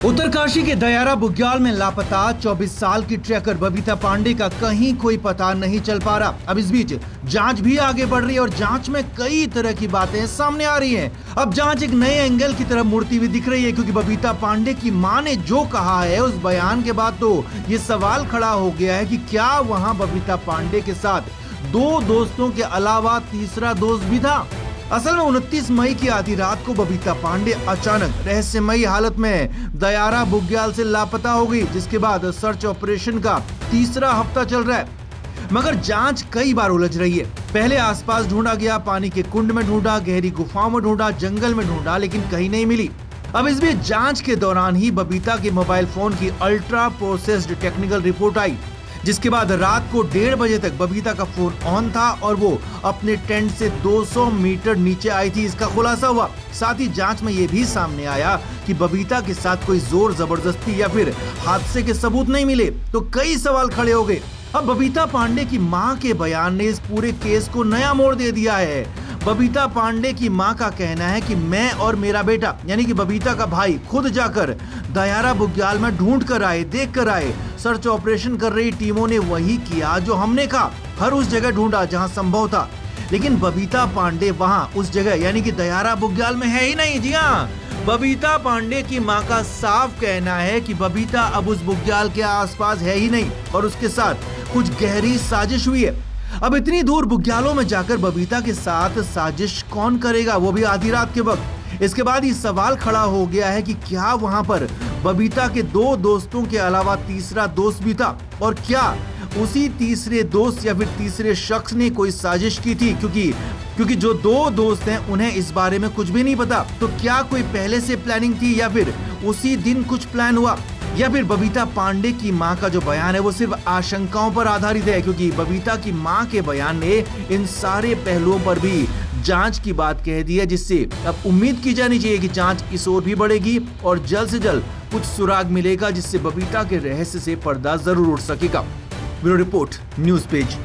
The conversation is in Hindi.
उत्तरकाशी के दयारा बुग्याल में लापता 24 साल की ट्रैकर बबीता पांडे का कहीं कोई पता नहीं चल पा रहा। अब इस बीच जांच भी आगे बढ़ रही है और जांच में कई तरह की बातें सामने आ रही हैं। अब जांच एक नए एंगल की तरफ मुड़ती हुई दिख रही है, क्योंकि बबीता पांडे की मां ने जो कहा है उस बयान के बाद तो ये सवाल खड़ा हो गया है कि क्या वहाँ बबीता पांडे के साथ दो दोस्तों के अलावा तीसरा दोस्त भी था। असल में 29 मई की आधी रात को बबीता पांडे अचानक रहस्यमयी हालत में दयारा बुग्याल से लापता हो गई, जिसके बाद सर्च ऑपरेशन का तीसरा हफ्ता चल रहा है। मगर जांच कई बार उलझ रही है। पहले आसपास ढूंढा गया, पानी के कुंड में ढूंढा, गहरी गुफाओं में ढूंढा, जंगल में ढूंढा, लेकिन कहीं नहीं मिली। अब इस बीच जांच के दौरान ही बबीता के मोबाइल फोन की अल्ट्रा प्रोसेस्ड टेक्निकल रिपोर्ट आई, जिसके बाद रात को 1:30 बजे तक बबीता का फोन ऑन था और वो अपने टेंट से 200 मीटर नीचे आई थी, इसका खुलासा हुआ। साथ ही जांच में ये भी सामने आया कि बबीता के साथ कोई जोर जबरदस्ती या फिर हादसे के सबूत नहीं मिले, तो कई सवाल खड़े हो गए। अब बबीता पांडे की मां के बयान ने इस पूरे केस को नया मोड़ दे दिया है। बबीता पांडे की मां का कहना है कि मैं और मेरा बेटा यानी कि बबीता का भाई खुद जाकर दयारा बुग्याल में ढूंढ कर आए, देख कर आए। सर्च ऑपरेशन कर रही टीमों ने वही किया जो हमने कहा, हर उस जगह ढूंढा जहां संभव था। लेकिन बबीता पांडे वहां उस जगह यानी कि दयारा बुग्याल में है ही नहीं। जी हाँ, बबीता पांडे की मां का साफ कहना है कि बबीता अब उस बुग्याल के आसपास है ही नहीं और उसके साथ कुछ गहरी साजिश हुई है। अब इतनी दूर बुग्यालों में जाकर बबीता के साथ साजिश कौन करेगा, वो भी आधी रात के वक्त। इसके बाद ये सवाल खड़ा हो गया है कि क्या वहां पर बबीता के दो दोस्तों के अलावा तीसरा दोस्त भी था, और क्या उसी तीसरे दोस्त या फिर तीसरे शख्स ने कोई साजिश की थी, क्योंकि जो दो दोस्त हैं उन्हें इस बारे में कुछ भी नहीं पता। तो क्या कोई पहले से प्लानिंग थी या फिर उसी दिन कुछ प्लान हुआ, या फिर बबीता पांडे की मां का जो बयान है वो सिर्फ आशंकाओं पर आधारित है, क्योंकि बबीता की मां के बयान ने इन सारे पहलुओं पर भी जांच की बात कह दी है, जिससे अब उम्मीद की जानी चाहिए कि जांच इस ओर भी बढ़ेगी और जल्द से जल्द कुछ सुराग मिलेगा, जिससे बबीता के रहस्य से पर्दा जरूर उठ सकेगा। Bureau report, news page.